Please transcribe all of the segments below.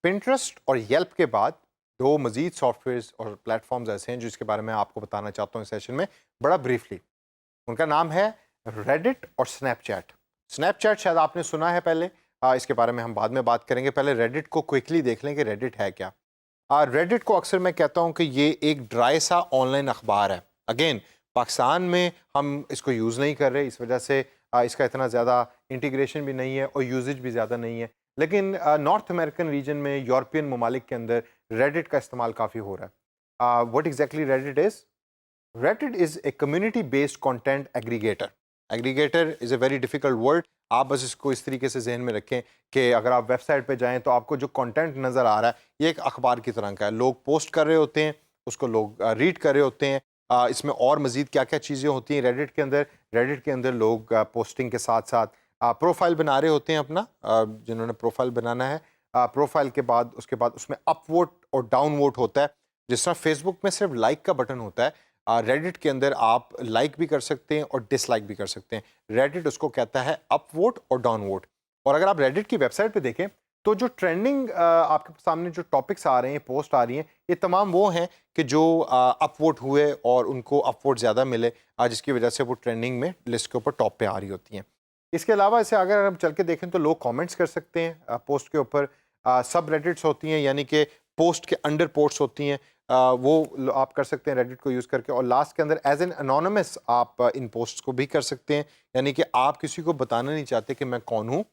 Pinterest और Yelp के बाद दो मजीद सॉफ्टवेयर्स और प्लेटफॉर्म्स ऐसे हैं जिसके बारे में आपको बताना चाहता हूँ इस सेशन में बड़ा ब्रीफली। उनका नाम है रेडिट और स्नैपचैट। स्नैपचैट शायद आपने सुना है पहले, इसके बारे में हम बाद में बात करेंगे। पहले रेडिट को क्विकली देख लें कि रेडिट है क्या। रेडिट को अक्सर मैं कहता हूँ कि ये एक ड्राई सा ऑनलाइन अखबार है। अगेन, पाकिस्तान में हम इसको यूज़ नहीं कर रहे, इस वजह से इसका इतना ज़्यादा इंटीग्रेशन भी नहीं है और यूजेज भी ज़्यादा नहीं है। लेकिन नॉर्थ अमेरिकन रीजन में, यूरोपियन ममालिक के अंदर रेडिट का इस्तेमाल काफ़ी हो रहा है। What exactly Reddit is? Reddit is a community-based content aggregator. Aggregator is a very difficult word. आप बस इसको इस तरीके से जहन में रखें कि अगर आप वेबसाइट पे जाएं तो आपको जो कंटेंट नज़र आ रहा है ये एक अखबार की तरह का है। लोग पोस्ट कर रहे होते हैं, उसको लोग रीड कर रहे होते हैं। इसमें और मज़ीद क्या क्या चीज़ें होती हैं रेडिट के अंदर? रेडिट के अंदर लोग पोस्टिंग के साथ साथ प्रोफाइल बना रहे होते हैं अपना, जिन्होंने प्रोफाइल बनाना है। प्रोफाइल के बाद उसके बाद उसमें अपवोट और डाउनवोट होता है। जिस तरह फेसबुक में सिर्फ लाइक का बटन होता है, रेडिट के अंदर आप लाइक भी कर सकते हैं और डिसलाइक भी कर सकते हैं। रेडिट उसको कहता है अप वोट और डाउन वोट। और अगर आप रेडिट की वेबसाइट पे देखें तो जो ट्रेंडिंग आपके सामने जो टॉपिक्स आ रहे हैं, पोस्ट आ रही हैं, ये तमाम वो हैं कि जो अप वोट हुए और उनको अप वोट ज़्यादा मिले, जिसकी वजह से वो ट्रेंडिंग में लिस्ट के ऊपर टॉप पे आ रही होती हैं। इसके अलावा इसे अगर हम चल के देखें तो लोग कमेंट्स कर सकते हैं पोस्ट के ऊपर। सब रेडिट्स होती हैं, यानी कि पोस्ट के अंडर पोस्ट होती हैं, आप कर सकते हैं रेडिट को यूज़ करके। और लास्ट के अंदर एज एन अनोनिमस आप इन पोस्ट्स को भी कर सकते हैं, यानी कि आप किसी को बताना नहीं चाहते कि मैं कौन हूँ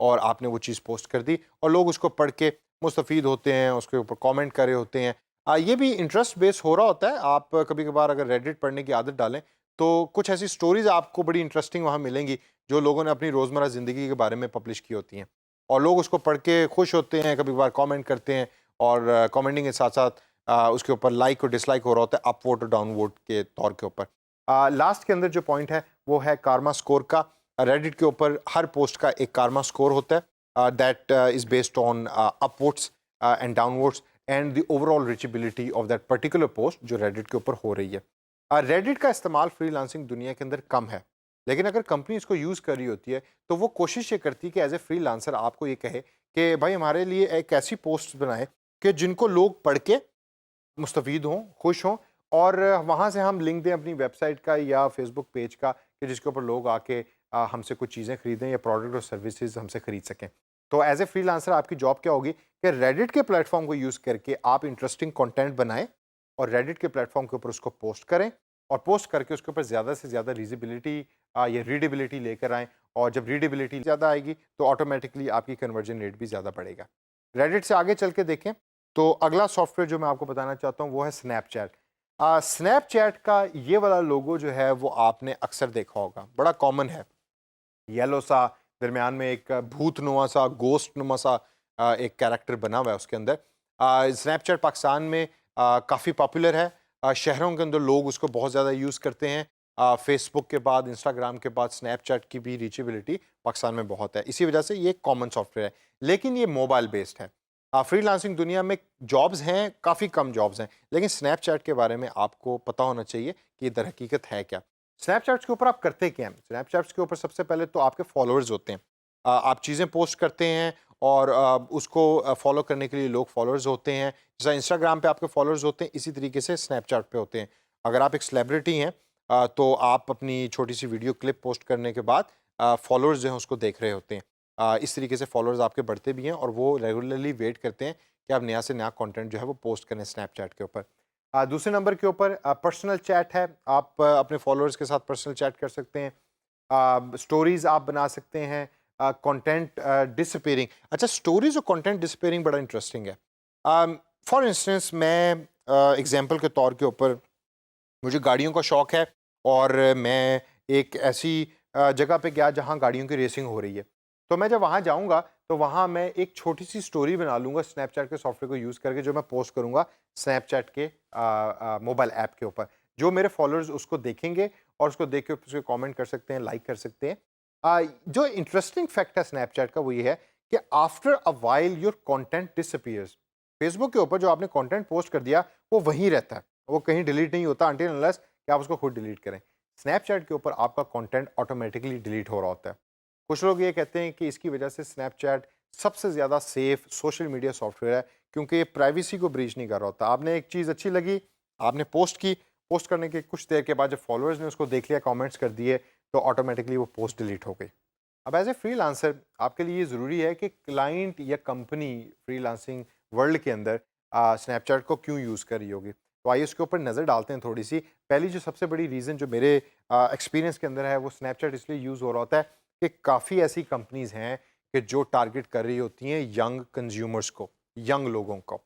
और आपने वो चीज़ पोस्ट कर दी और लोग उसको पढ़ के मुस्तफ़ीद होते हैं, उसके ऊपर कमेंट कर रहे होते हैं। ये भी इंटरेस्ट बेस हो रहा होता है। आप कभी कभार अगर रेडिट पढ़ने की आदत डालें तो कुछ ऐसी स्टोरीज आपको बड़ी इंटरेस्टिंग वहाँ मिलेंगी जो लोगों ने अपनी रोज़मर्रा ज़िंदगी के बारे में पब्लिश की होती हैं और लोग उसको पढ़ के खुश होते हैं, कभी कभार कमेंट करते हैं और कमेंटिंग के साथ साथ उसके ऊपर लाइक और डिसलाइक हो रहा होता है अप वोट और डाउन वोट के तौर के ऊपर। लास्ट के अंदर जो पॉइंट है वो है कारमा स्कोर का। रेडिट के ऊपर हर पोस्ट का एक कारमा स्कोर होता है that is based on up votes and down votes and the overall reachability of that particular post जो रेडिट के ऊपर हो रही है। रेडिट का इस्तेमाल फ्रीलांसिंग दुनिया के अंदर कम है, लेकिन अगर कंपनी इसको यूज़ कर रही होती है तो वो कोशिश ये करती है कि एज ए फ्रीलांसर आपको ये कहे कि भाई हमारे लिए एक ऐसी पोस्ट बनाए कि जिनको लोग पढ़ के मुस्तफ़ीद हों, खुश हों और वहाँ से हम लिंक दें अपनी वेबसाइट का या फेसबुक पेज का कि जिसके ऊपर लोग आके हमसे कुछ चीज़ें खरीदें या प्रोडक्ट और सर्विसेज हमसे खरीद सकें। तो एज ए फ्रीलांसर आपकी जॉब क्या होगी कि रेडिट के प्लेटफॉर्म को यूज़ करके आप इंटरेस्टिंग कंटेंट बनाएं और रेडिट के प्लेटफॉर्म के ऊपर उसको पोस्ट करें और पोस्ट करके उसके ऊपर ज़्यादा से ज़्यादा रीजेबिलिटी या रीडेबिलिटी लेकर आएँ। और जब रीडेबिलिटी ज़्यादा आएगी तो ऑटोमेटिकली आपकी कन्वर्जन रेट भी ज़्यादा बढ़ेगा। रेडिट से आगे चल के देखें तो अगला सॉफ्टवेयर जो मैं आपको बताना चाहता हूँ वो है स्नैपचैट। स्नैपचैट का ये वाला लोगो जो है वो आपने अक्सर देखा होगा, बड़ा कॉमन है। येलो सा, दरमियान में एक भूतनुमा सा, गोस्ट नुमा सा एक कैरेक्टर बना हुआ है उसके अंदर। स्नैपचैट पाकिस्तान में काफ़ी पॉपुलर है। शहरों के अंदर लोग उसको बहुत ज़्यादा यूज़ करते हैं। फेसबुक के बाद, इंस्टाग्राम के बाद स्नैपचैट की भी रीचेबिलिटी पाकिस्तान में बहुत है। इसी वजह से ये एक कॉमन सॉफ्टवेयर है, लेकिन ये मोबाइल बेस्ड है। फ्रीलांसिंग दुनिया में जॉब्स हैं, काफ़ी कम जॉब्स हैं, लेकिन स्नैपचैट के बारे में आपको पता होना चाहिए कि ये दर हकीकत है क्या। स्नैपचैट्स के ऊपर आप करते क्या हैं? स्नैपचैट्स के ऊपर सबसे पहले तो आपके फॉलोअर्स होते हैं। आप चीज़ें पोस्ट करते हैं और उसको फॉलो करने के लिए लोग फॉलोअर्स होते हैं। जैसा इंस्टाग्राम पे आपके फॉलोअर्स होते हैं, इसी तरीके से स्नैपचैट पे होते हैं। अगर आप एक सेलिब्रिटी हैं तो आप अपनी छोटी-सी वीडियो क्लिप पोस्ट करने के बाद फॉलोअर्स जो हैं उसको देख रहे होते हैं। इस तरीके से फॉलोअर्स आपके बढ़ते भी हैं और वो रेगुलरली वेट करते हैं कि आप नया से नया कंटेंट जो है वो पोस्ट करें स्नैपचैट के ऊपर। दूसरे नंबर के ऊपर पर्सनल चैट है। आप अपने फॉलोअर्स के साथ पर्सनल चैट कर सकते हैं। स्टोरीज़ आप बना सकते हैं। कंटेंट डिसअपीयरिंग, अच्छा, स्टोरीज़ और कंटेंट डिसअपीयरिंग बड़ा इंटरेस्टिंग है। फॉर इंस्टेंस मैं एग्जांपल के तौर के ऊपर, मुझे गाड़ियों का शौक़ है और मैं एक ऐसी जगह पे गया जहाँ गाड़ियों की रेसिंग हो रही है। तो मैं जब वहाँ जाऊँगा तो वहाँ मैं एक छोटी-सी स्टोरी बना लूँगा स्नैपचैट के सॉफ्टवेयर को यूज़ करके, जो मैं पोस्ट करूँगा स्नैपचैट के मोबाइल ऐप के ऊपर। जो मेरे फॉलोअर्स उसको देखेंगे और उसको देख के उसपे कमेंट कर सकते हैं, लाइक कर सकते हैं। जो इंटरेस्टिंग फैक्ट है स्नैपचैट का वो ये है कि after a while your content disappears. Facebook के ऊपर जो आपने कंटेंट पोस्ट कर दिया वो वहीं रहता है। वो कहीं डिलीट नहीं होता अनटिल अनलेस कि आप उसको खुद डिलीट करें। स्नैपचैट के ऊपर आपका कंटेंट ऑटोमेटिकली डिलीट हो रहा होता है। कुछ लोग ये कहते हैं कि इसकी वजह से स्नैपचैट सबसे ज़्यादा सेफ सोशल मीडिया सॉफ्टवेयर है, क्योंकि ये प्राइवेसी को ब्रीच नहीं कर रहा होता। आपने एक चीज़ अच्छी लगी, आपने पोस्ट की, पोस्ट करने के कुछ देर के बाद जब फॉलोअर्स ने उसको देख लिया, कमेंट्स कर दिए, तो ऑटोमेटिकली वो पोस्ट डिलीट हो गई। अब एज ए फ्रीलांसर आपके लिए ये ज़रूरी है कि क्लाइंट या कंपनी फ्रीलांसिंग वर्ल्ड के अंदर स्नैपचैट को क्यों यूज़ कर रही होगी। तो आइए उसके ऊपर नज़र डालते हैं थोड़ी सी। पहली जो सबसे बड़ी रीज़न जो मेरे एक्सपीरियंस के अंदर है, वो स्नैपचैट इसलिए यूज़ हो रहा होता है कि काफ़ी ऐसी कंपनीज़ हैं कि जो टारगेट कर रही होती हैं यंग कंज्यूमर्स को, यंग लोगों को।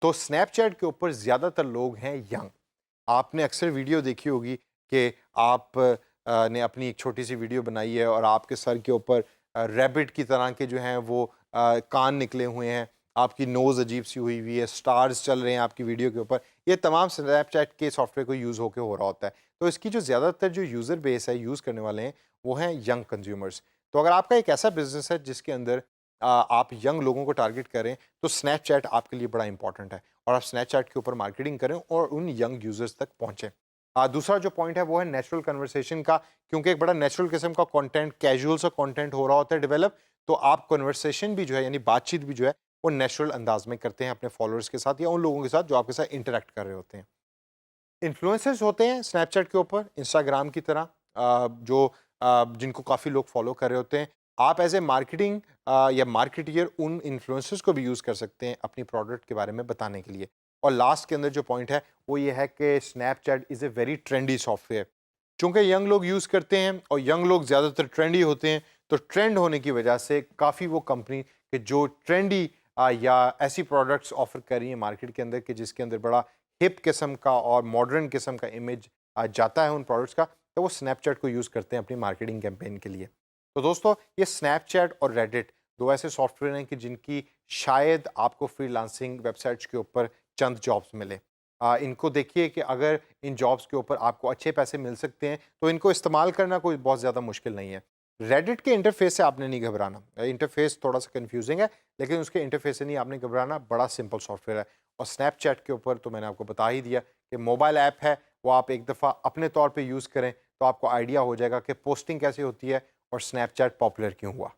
तो स्नैपचैट के ऊपर ज़्यादातर लोग हैं यंग। आपने अक्सर वीडियो देखी होगी कि आप ने अपनी एक छोटी सी वीडियो बनाई है और आपके सर के ऊपर रैबिट की तरह के जो हैं वो कान निकले हुए हैं, आपकी नोज़ अजीब सी हुई हुई है, स्टार्स चल रहे हैं आपकी वीडियो के ऊपर। ये तमाम स्नैपचैट के सॉफ्टवेयर को यूज़ होके हो रहा होता है। तो इसकी जो ज़्यादातर जो यूज़र बेस है, यूज़ करने वाले हैं, वो हैं यंग कंज्यूमर्स। तो अगर आपका एक ऐसा बिज़नेस है जिसके अंदर आप यंग लोगों को टारगेट करें, तो स्नैपचैट आपके लिए बड़ा इंपॉर्टेंट है और आप स्नैपचैट के ऊपर मार्केटिंग करें और उन यंग यूज़र्स तक पहुँचें। दूसरा जो पॉइंट है वो है नेचुरल कन्वर्सेशन का, क्योंकि एक बड़ा नेचुरल किस्म का कंटेंट, कैजुअल सा कंटेंट हो रहा होता है डेवलप, तो आप कन्वर्सेशन भी जो है, यानी बातचीत भी जो है, वो नेचुरल अंदाज में करते हैं अपने फॉलोअर्स के साथ या उन लोगों के साथ जो आपके साथ इंटरेक्ट कर रहे होते हैं। इन्फ्लुएंसर्स होते हैं स्नैपचैट के ऊपर, इंस्टाग्राम की तरह, जो जिनको काफ़ी लोग फॉलो कर रहे होते हैं। आप एज ए मार्केटिंग या मार्केटियर उन इन्फ्लुएंसर्स को भी यूज़ कर सकते हैं अपनी प्रोडक्ट के बारे में बताने के लिए। और लास्ट के अंदर जो पॉइंट है वो ये है कि Snapchat is a very trendy software. चूँकि यंग लोग यूज़ करते हैं और यंग लोग ज़्यादातर ट्रेंडी होते हैं, तो ट्रेंड होने की वजह से काफ़ी वो कंपनी के जो ट्रेंडी या ऐसी प्रोडक्ट्स ऑफ़र कर रही हैं मार्केट के अंदर कि जिसके अंदर बड़ा हिप किस्म का और मॉडर्न किस्म का इमेज जाता है उन प्रोडक्ट्स का, तो वो स्नैपचैट को यूज़ करते हैं अपनी मार्केटिंग कैंपेन के लिए। तो दोस्तों, ये स्नैपचैट और रेडिट 2 ऐसे सॉफ्टवेयर हैं कि जिनकी शायद आपको फ्रीलांसिंग वेबसाइट्स के ऊपर चंद जॉब्स मिले। इनको देखिए कि अगर इन जॉब्स के ऊपर आपको अच्छे पैसे मिल सकते हैं, तो इनको इस्तेमाल करना कोई बहुत ज़्यादा मुश्किल नहीं है। रेडिट के इंटरफेस से आपने नहीं घबराना। इंटरफेस थोड़ा-सा कन्फ्यूज़िंग है, लेकिन उसके इंटरफेस से नहीं आपने घबराना, बड़ा सिंपल सॉफ्टवेयर है। और स्नैपचैट के ऊपर तो मैंने आपको बता ही दिया कि मोबाइल ऐप है, वो आप एक दफ़ा अपने तौर पे यूज़ करें, तो आपको आइडिया हो जाएगा कि पोस्टिंग कैसे होती है और स्नैपचैट पॉपुलर क्यों हुआ।